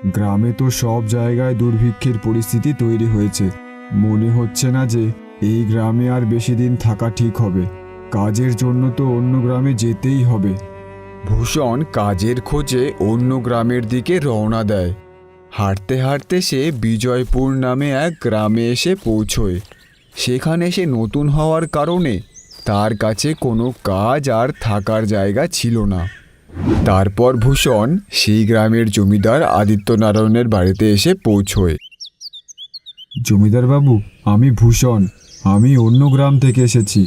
গ্রামে তো সব জায়গায় দুর্ভিক্ষের পরিস্থিতি তৈরি হয়েছে। মনে হচ্ছে না যে এই গ্রামে আর বেশি দিন থাকা ঠিক হবে। কাজের জন্য তো অন্য গ্রামে যেতেই হবে। ভূষণ কাজের খোঁজে অন্য গ্রামের দিকে রওনা দেয়। হাঁটতে হাঁটতে সে বিজয়পুর নামে এক গ্রামে এসে পৌঁছয়। সেখানে সে নতুন হওয়ার কারণে তার কাছে কোনো কাজ আর থাকার জায়গা ছিল না। তারপর ভূষণ সেই গ্রামের জমিদার আদিত্যনারায়ণের বাড়িতে এসে পৌঁছয়। জমিদার বাবু, আমি ভূষণ। আমি অন্য গ্রাম থেকে এসেছি।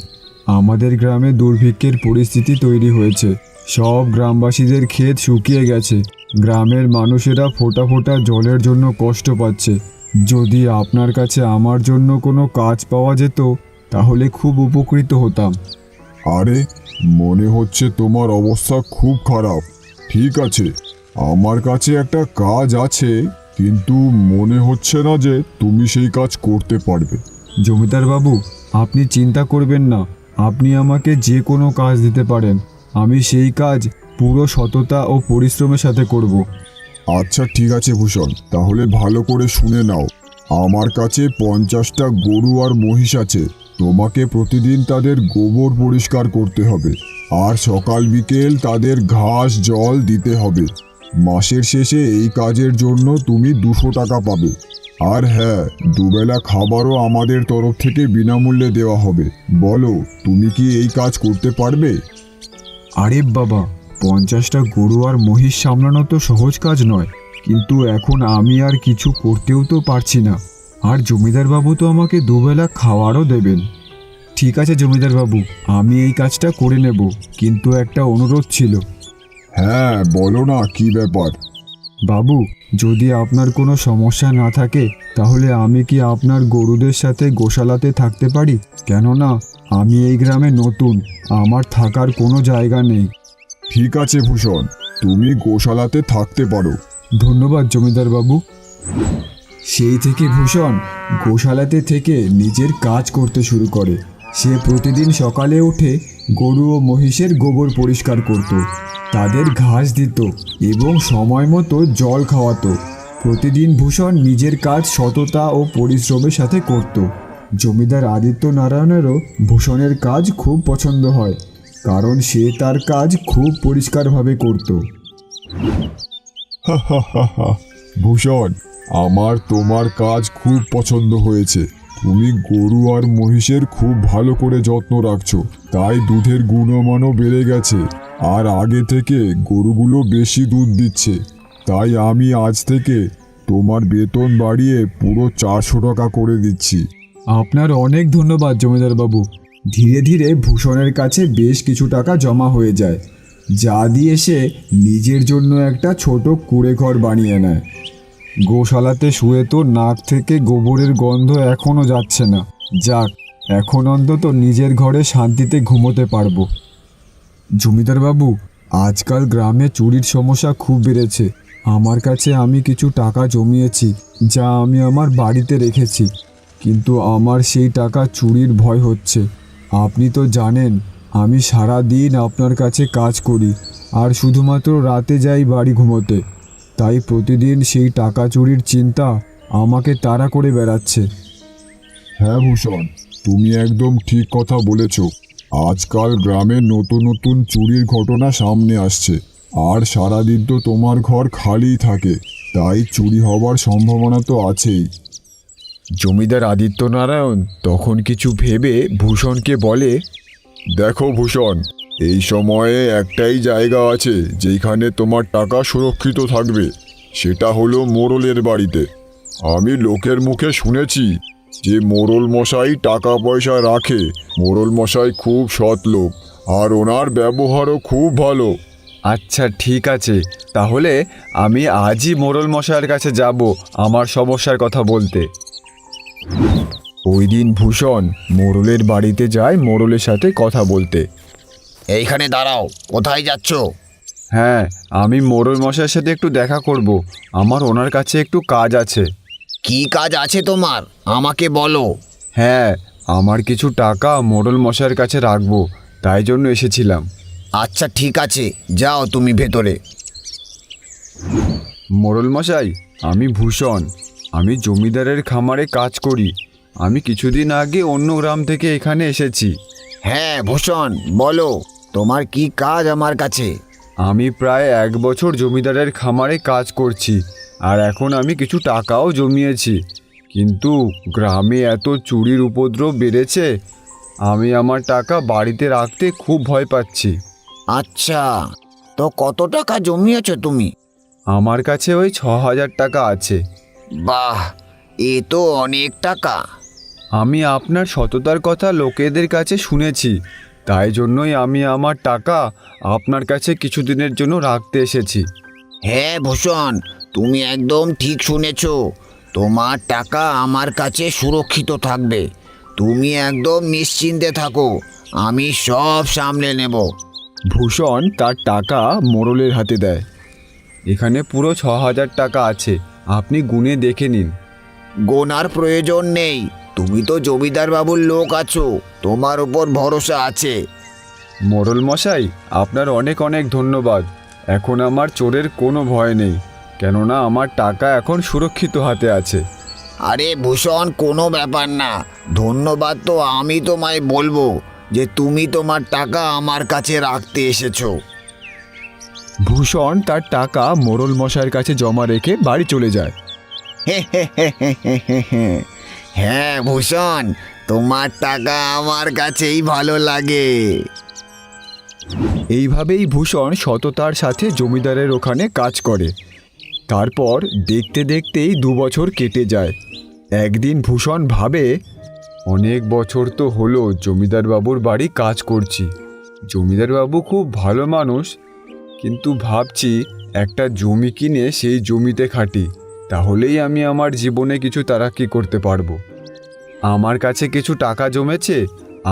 আমাদের গ্রামে দুর্ভিক্ষের পরিস্থিতি তৈরি হয়েছে। সব গ্রামবাসীদের ক্ষেত শুকিয়ে গেছে। গ্রামের মানুষেরা ফোঁটা ফোঁটা জলের জন্য কষ্ট পাচ্ছে। যদি আপনার কাছে আমার জন্য কোনো কাজ পাওয়া যেত তাহলে খুব উপকৃত হতাম। আরে, মনে হচ্ছে তোমার অবস্থা খুব খারাপ। ঠিক আছে, আমার কাছে একটা কাজ আছে, কিন্তু মনে হচ্ছে না যে তুমি সেই কাজ করতে পারবে। জমিদার বাবু, আপনি চিন্তা করবেন না। আপনি আমাকে যে কোনো কাজ দিতে পারেন। আমি সেই কাজ পুরো সততা ও পরিশ্রমের সাথে করব। আচ্ছা ঠিক আছে ভূষণ, তাহলে ভালো করে শুনে নাও। আমার কাছে 50টা গরু আর মহিষ আছে। তোমাকে প্রতিদিন তাদের গোবর পরিষ্কার করতে হবে, আর সকাল বিকেল তাদের ঘাস জল দিতে হবে। মাসের শেষে এই কাজের জন্য তুমি 200 টাকা পাবে। আর হ্যাঁ, দুবেলা খাবারও আমাদের তরফ থেকে বিনামূল্যে দেওয়া হবে। বলো, তুমি কি এই কাজ করতে পারবে? আরে বাবা, 50টা গরু আর মহিষ সামলানো তো সহজ কাজ নয়। কিন্তু এখন আমি আর কিছু করতেও তো পারছি না। আর জমিদার বাবু তো আমাকে দুবেলা খাওয়ারও দেবেন। ঠিক আছে জমিদার বাবু, আমি এই কাজটা করে নেব, কিন্তু একটা অনুরোধ ছিল। হ্যাঁ, বলো না, কি ব্যাপার? বাবু, যদি আপনার কোনো সমস্যা না থাকে তাহলে আমি কি আপনার গরুদের সাথে গোশালাতে থাকতে পারি? কেননা আমি এই গ্রামে নতুন, আমার থাকার কোনো জায়গা নেই। ঠিক আছে ভূষণ, তুমি গোশালাতে থাকতে পারো। ধন্যবাদ জমিদার বাবু। সেই থেকে ভূষণ গোশালাতে থেকে নিজের কাজ করতে শুরু করে। সে প্রতিদিন সকালে উঠে গরু ও মহিষের গোবর পরিষ্কার করত, তাদের ঘাস দিত এবং সময় মতো জল খাওয়াতো। প্রতিদিন ভূষণ নিজের কাজ সততা ও পরিশ্রমের সাথে করত। জমিদার আদিত্য নারায়ণেরও ভূষণের কাজ খুব পছন্দ হয়, কারণ সে তার কাজ খুব পরিষ্কারভাবে করত। ভূষণ, আমার তোমার কাজ খুব পছন্দ হয়েছে। তুমি গরু আর মহিষের খুব ভালো করে যত্ন রাখছো, তাই দুধের গুণমানও বেড়ে গেছে। আর আগে থেকে গরুগুলো বেশি দুধ দিচ্ছে। তাই আমি আজ থেকে তোমার বেতন বাড়িয়ে পুরো 400 টাকা করে দিচ্ছি। আপনার অনেক ধন্যবাদ জমিদার বাবু। ধীরে ধীরে ভূষণের কাছে বেশ কিছু টাকা জমা হয়ে যায়, যা দিয়ে সে নিজের জন্য একটা ছোট কুঁড়েঘর বানিয়ে নেয়। গোশালাতে শুয়ে তো নাক থেকে গোবরের গন্ধ এখনও যাচ্ছে না। যাক, এখন অন্তত নিজের ঘরে শান্তিতে ঘুমোতে পারবো। জমিদার বাবু, আজকাল গ্রামে চুরির সমস্যা খুব বেড়েছে। আমার কাছে আমি কিছু টাকা জমিয়েছি, যা আমি আমার বাড়িতে রেখেছি, কিন্তু আমার সেই টাকা চুরির ভয় হচ্ছে। আপনি তো জানেন আমি সারা দিন আপনার কাছে কাজ করি আর শুধুমাত্র রাতে যাই বাড়ি ঘুমোতে। তাই প্রতিদিন সেই টাকা চুরির চিন্তা আমাকে তাড়া করে বেড়াচ্ছে। হ্যাঁ ভূষণ, তুমি একদম ঠিক কথা বলেছ। আজকাল গ্রামে নতুন নতুন চুরির ঘটনা সামনে আসছে, আর সারাদিন তো তোমার ঘর খালিই থাকে, তাই চুরি হবার সম্ভাবনা তো আছেই। জমিদার আদিত্যনারায়ণ তখন কিছু ভেবে ভূষণকে বলে, দেখো ভূষণ, এই সময়ে একটাই জায়গা আছে যেখানে তোমার টাকা সুরক্ষিত থাকবে। সেটা হলো মোড়লের বাড়িতে। আমি লোকের মুখে শুনেছি যে মোড়ল মশাই টাকা পয়সা রাখে। মোড়ল মশাই খুব সৎ লোক, আর ওনার ব্যবহারও খুব ভালো। আচ্ছা ঠিক আছে, তাহলে আমি আজই মোড়ল মশাইয়ের কাছে যাব আমার সমস্যার কথা বলতে। ওই দিন ভূষণ মোড়লের বাড়িতে যায় মোড়লের সাথে কথা বলতে। এইখানে দাঁড়াও, কোথায় যাচ্ছ? হ্যাঁ, আমি মোড়ল মশাইয়ের সাথে একটু দেখা করব। আমার ওনার কাছে একটু কাজ আছে। কি কাজ আছে তোমার, আমাকে বলো। হ্যাঁ, আমার কিছু টাকা মোড়ল মশাইয়ের কাছে রাখবো, তাই জন্য এসেছিলাম। আচ্ছা ঠিক আছে, যাও তুমি ভেতরে। মোড়ল মশাই, আমি ভূষণ। আমি জমিদারের খামারে কাজ করি। আমি কিছুদিন আগে অন্য গ্রাম থেকে এখানে এসেছি। হ্যাঁ ভূষণ, বলো তোমার কি কাজ আমার কাছে? আমি প্রায় 1 বছর জমিদারের খামারে কাজ করছি, আর এখন আমি কিছু টাকাও জমিয়েছি। কিন্তু গ্রামে এত চুরির উপদ্রব বেড়েছে, আমি আমার টাকা বাড়িতে রাখতে খুব ভয় পাচ্ছি। আচ্ছা, তো কত টাকা জমিয়েছো তুমি? আমার কাছে ওই 6,000 টাকা আছে। বাহ, এ তো অনেক টাকা। আমি আপনার সততার কথা লোকেদের কাছে শুনেছি, তাই জন্যই আমি আমার টাকা আপনার কাছে কিছুদিনের জন্য রাখতে এসেছি। হ্যাঁ ভূষণ, তুমি একদম ঠিক শুনেছ। তোমার টাকা আমার কাছে সুরক্ষিত থাকবে। তুমি একদম নিশ্চিন্তে থাকো, আমি সব সামলে নেব। ভূষণ তার টাকা মোড়লের হাতে দেয়। এখানে পুরো 6,000 টাকা আছে, আপনি গুনে দেখে নিন। গোনার প্রয়োজন নেই, তুমি তো জমিদার বাবুর লোক আছো, তোমার উপর ভরসা আছে। মোড়ল মশাই, আপনার অনেক অনেক ধন্যবাদ। এখন আমার চোরের কোনো ভয় নেই, কেননা আমার টাকা এখন সুরক্ষিত হাতে আছে। আরে ভূষণ, কোনো ব্যাপার না। ধন্যবাদ তো আমি তোমায় বলবো যে তুমি তোমার টাকা আমার কাছে রাখতে এসেছো। ভূষণ তার টাকা মোড়ল মশাইয়ের কাছে জমা রেখে বাড়ি চলে যায়। হ্যাঁ ভূষণ, তোমার টাকা আমার কাছেই ভালো লাগে। এইভাবেই ভূষণ সততার সাথে জমিদারের ওখানে কাজ করে। তারপর দেখতে দেখতেই 2 বছর কেটে যায়। একদিন ভূষণ ভাবে, অনেক বছর তো হলো জমিদার বাবুর বাড়ি কাজ করছি। জমিদার বাবু খুব ভালো মানুষ, কিন্তু ভাবছি একটা জমি কিনে সেই জমিতে খাটি, তাহলেই আমি আমার জীবনে কিছু তারাক্কি করতে পারবো। আমার কাছে কিছু টাকা জমেছে,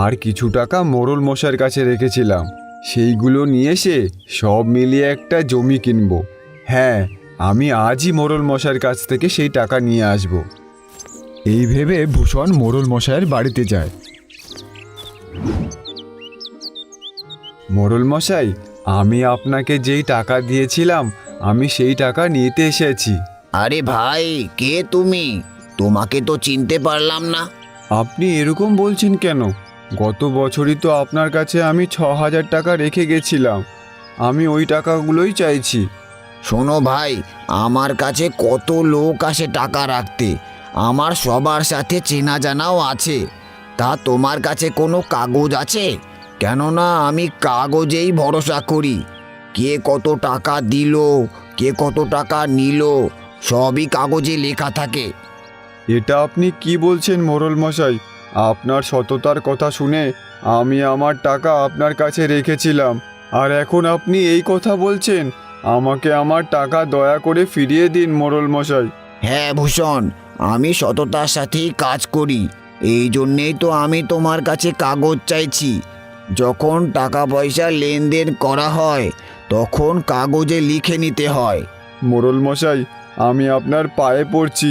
আর কিছু টাকা মোড়ল মশাইয়ের কাছে রেখেছিলাম, সেইগুলো নিয়ে এসে সব মিলিয়ে একটা জমি কিনবো। হ্যাঁ, আমি আজই মোড়ল মশাইয়ের কাছ থেকে সেই টাকা নিয়ে আসব। এই ভেবে ভূষণ মোড়ল মশাইয়ের বাড়িতে যায়। মোড়ল মশাই, আমি আপনাকে যেই টাকা দিয়েছিলাম, আমি সেই টাকা নিতে এসেছি। আরে ভাই, কে তুমি? তোমাকে তো চিনতে পারলাম না। আপনি এরকম বলছেন কেন? গত বছরই তো আপনার কাছে আমি 6,000 টাকা রেখে গেছিলাম। আমি ওই টাকাগুলোই চাইছি। শোনো ভাই, আমার কাছে কত লোক আসে টাকা রাখতে, আমার সবার সাথে চেনা জানাও আছে। তা তোমার কাছে কোনো কাগজ আছে? কেননা আমি কাগজেই ভরসা করি। কে কত টাকা দিল, কে কত টাকা নিল, সবই কাগজে লেখা থাকে। এটা আপনি কি বলছেন মোড়ল মশাই? আপনার সততার কথা শুনে আমি আমার টাকা আপনার কাছে রেখেছিলাম, আর এখন আপনি এই কথা বলছেন? আমাকে আমার টাকা দয়া করে ফিরিয়ে দিন মোড়ল মশাই। হ্যাঁ ভূষণ, আমি সততার সাথেই কাজ করি, এই জন্যেই তো আমি তোমার কাছে কাগজ চাইছি। যখন টাকা পয়সা লেনদেন করা হয়, তখন কাগজে লিখে নিতে হয়। মোড়ল মশাই, আমি আপনার পায়ে পড়ছি,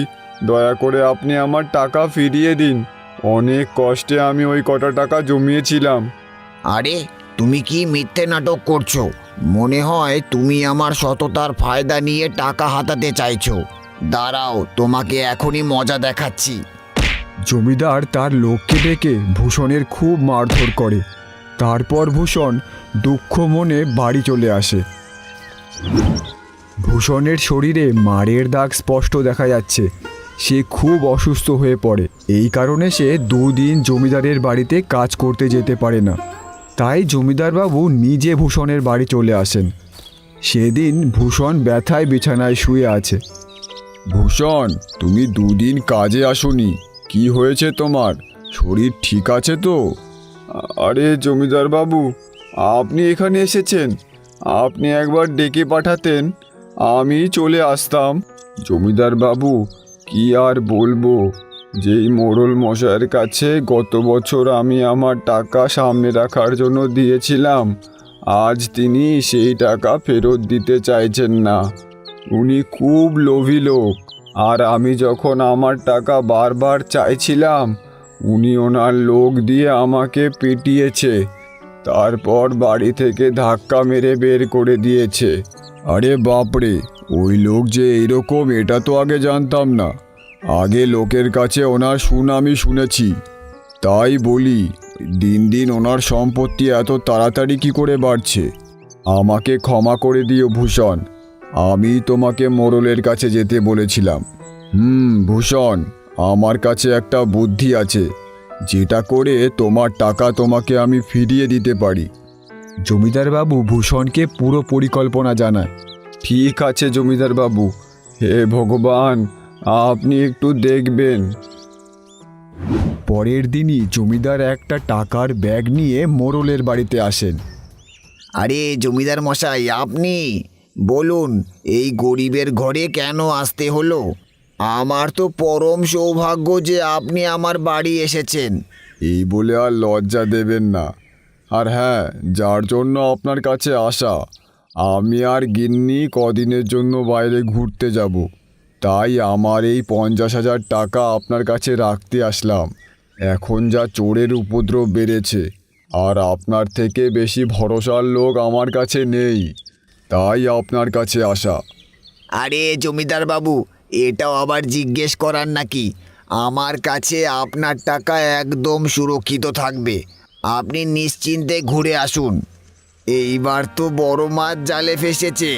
দয়া করে আপনি আমার টাকা ফিরিয়ে দিন। অনেক কষ্টে আমি ওই কটা টাকা জমিয়েছিলাম। আরে, তুমি কি মিথ্যে নাটক করছো? মনে হয় তুমি আমার সততার ফায়দা নিয়ে টাকা হাতাতে চাইছো। দাঁড়াও, তোমাকে এখনই মজা দেখাচ্ছি। জমিদার তার লোককে ডেকে ভূষণের খুব মারধর করে। তারপর ভূষণ দুঃখ মনে বাড়ি চলে আসে। ভূষণের শরীরে মারের দাগ স্পষ্ট দেখা যাচ্ছে। সে খুব অসুস্থ হয়ে পড়ে। এই কারণে সে 2 দিন জমিদারের বাড়িতে কাজ করতে যেতে পারে না। তাই জমিদারবাবু নিজে ভূষণের বাড়ি চলে আসেন। সেদিন ভূষণ ব্যথায় বিছানায় শুয়ে আছে। ভূষণ, তুমি 2 দিন কাজে আসোনি, কি হয়েছে তোমার? শরীর ঠিক আছে তো? আরে জমিদার বাবু, আপনি এখানে এসেছেন, আপনি একবার ডেকে পাঠাতেন, আমি চলে আসতাম। জমিদার বাবু, কি আর বলবো, যেই মোড়ল মশাইয়ের কাছে গত বছর আমি আমার টাকা সামনে রাখার জন্য দিয়েছিলাম, আজ তিনি সেই টাকা ফেরত দিতে চাইছেন না। উনি খুব লোভী লোক, আর আমি যখন আমার টাকা বারবার চাইছিলাম, উনি ওনার লোক দিয়ে আমাকে পিটিয়েছে, তারপর বাড়ি থেকে ধাক্কা মেরে বের করে দিয়েছে। আরে বাপরে, ওই লোক যে এইরকম এটা তো আগে জানতাম না। আগে লোকের কাছে ওনার সুনামই শুনেছি। তাই বলি, দিন দিন ওনার সম্পত্তি এত তাড়াতাড়ি কি করে বাড়ছে। আমাকে ক্ষমা করে দিও ভূষণ, আমি তোমাকে মোড়লের কাছে যেতে বলেছিলাম। ভূষণ, আমার কাছে একটা বুদ্ধি আছে, যেটা করে তোমার টাকা তোমাকে আমি ফিরিয়ে দিতে পারি। জমিদার বাবু ভূষণকে পুরো পরিকল্পনা জানায়। ঠিক আছে জমিদার বাবু, হে ভগবান, আপনি একটু দেখবেন। পরের দিনই জমিদার একটা টাকার ব্যাগ নিয়ে মোড়লের বাড়িতে আসেন। আরে জমিদার মশাই, আপনি বলুন, এই গরিবের ঘরে কেন আসতে হলো? আমার তো পরম সৌভাগ্য যে আপনি আমার বাড়ি এসেছেন। এই বলে আর লজ্জা দেবেন না। আর হ্যাঁ, যার জন্য আপনার কাছে আসা, আমি আর গিন্নি কদিনের জন্য বাইরে ঘুরতে যাব, তাই আমার এই 50,000 টাকা আপনার কাছে রাখতে আসলাম। এখন যা চোরের উপদ্রব বেড়েছে, আর আপনার থেকে বেশি ভরসার লোক আমার কাছে নেই, তাই আপনার কাছে আসা। আরে জমিদার বাবু, এটাও আবার জিজ্ঞেস করার নাকি? আমার কাছে আপনার টাকা একদম সুরক্ষিত থাকবে। আপনি নিশ্চিন্তে ঘুরে আসুন। এইবার তো বড় মাছ জালে ফেসেছে,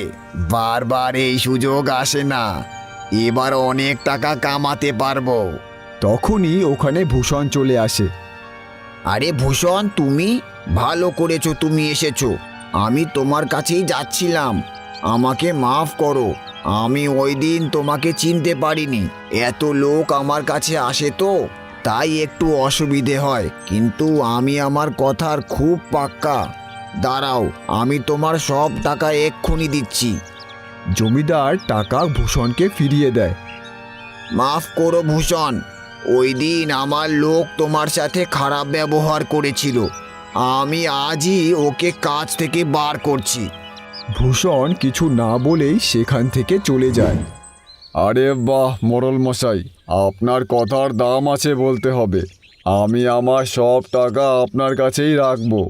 বারবার এই সুযোগ আসে না। এবার অনেক টাকা কামাতে পারবো। তখনই ওখানে ভূষণ চলে আসে। আরে ভূষণ, তুমি ভালো করেছো, তুমি এসেছো। আমি তোমার কাছেই যাচ্ছিলাম। আমাকে মাফ করো, আমি ওই দিন তোমাকে চিনতে পারিনি। এত লোক আমার কাছে আসে তো, তাই একটু অসুবিধে হয়, কিন্তু আমি আমার কথার খুব পাক্কা। দাঁড়াও, আমি তোমার সব টাকা এক্ষুনি দিচ্ছি। জমিদার টাকা ভূষণকে ফিরিয়ে দেয়। মাফ করো ভূষণ, ওই দিন আমার লোক তোমার সাথে খারাপ ব্যবহার করেছিল। আমি আজই ওকে কাজ থেকে বার করছি। ভূষণ কিছু না বলেই সেখান থেকে চলে যায়। আরে বাহ মোড়ল মশাই, আপনার কথার দাম আছে বলতে হবে। আমি আমার সব টাকা আপনার কাছেই রাখবো।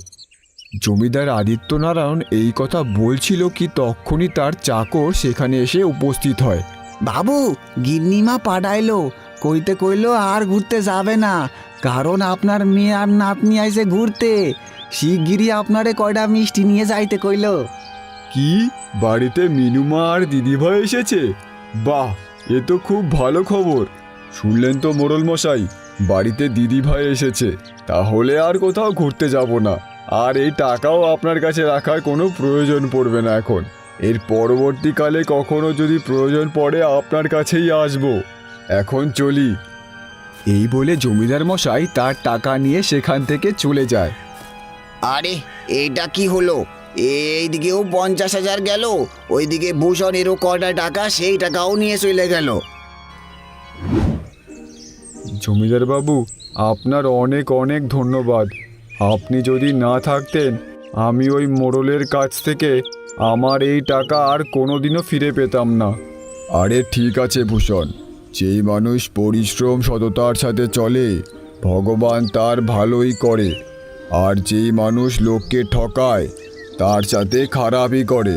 জমিদার আদিত্যনারায়ণ এই কথা বলছিল কি তখনই তার চাকর সেখানে এসে উপস্থিত হয়। বাবু, গিন্নিমা পাঠাইলো, কইতে কইলো আর ঘুরতে যাবে না, কারণ আপনার মেয়ে আর নাতনি আইছে ঘুরতে। শিগগিরই আপনারে কয়টা মিষ্টি নিয়ে যাইতে কইলো। কি, বাড়িতে মিনুমা আর দিদিভাই এসেছে? বাহ, এ তো খুব ভালো খবর। শুনলেন তো মোড়ল মশাই, বাড়িতে দিদিভাই এসেছে, তাহলে আর কোথাও ঘুরতে যাব না। আর এই টাকাও আপনার কাছে রাখার কোনো প্রয়োজন পড়বে না এখন। এর পরবর্তীকালে কখনো যদি প্রয়োজন পড়ে আপনার কাছেই আসব। এখন চলি। এই বলে জমিদার মশাই তার টাকা নিয়ে সেখান থেকে চলে যায়। আরে এইটা কি হলো? এইদিকেও 50,000 গেল, ওইদিকে ভূষণেরও কটা টাকা, সেই টাকাও নিয়ে চলে গেল। জমিদার বাবু, আপনার অনেক অনেক ধন্যবাদ। আপনি যদি না থাকতেন, আমি ওই মোড়লের কাছ থেকে আমার এই টাকা আর কোনোদিনও ফিরে পেতাম না। আরে ঠিক আছে ভূষণ, যেই মানুষ পরিশ্রম সততার সাথে চলে, ভগবান তার ভালোই করে। আর যেই মানুষ লোককে ঠকায়, তার সাথে খারাপই করে।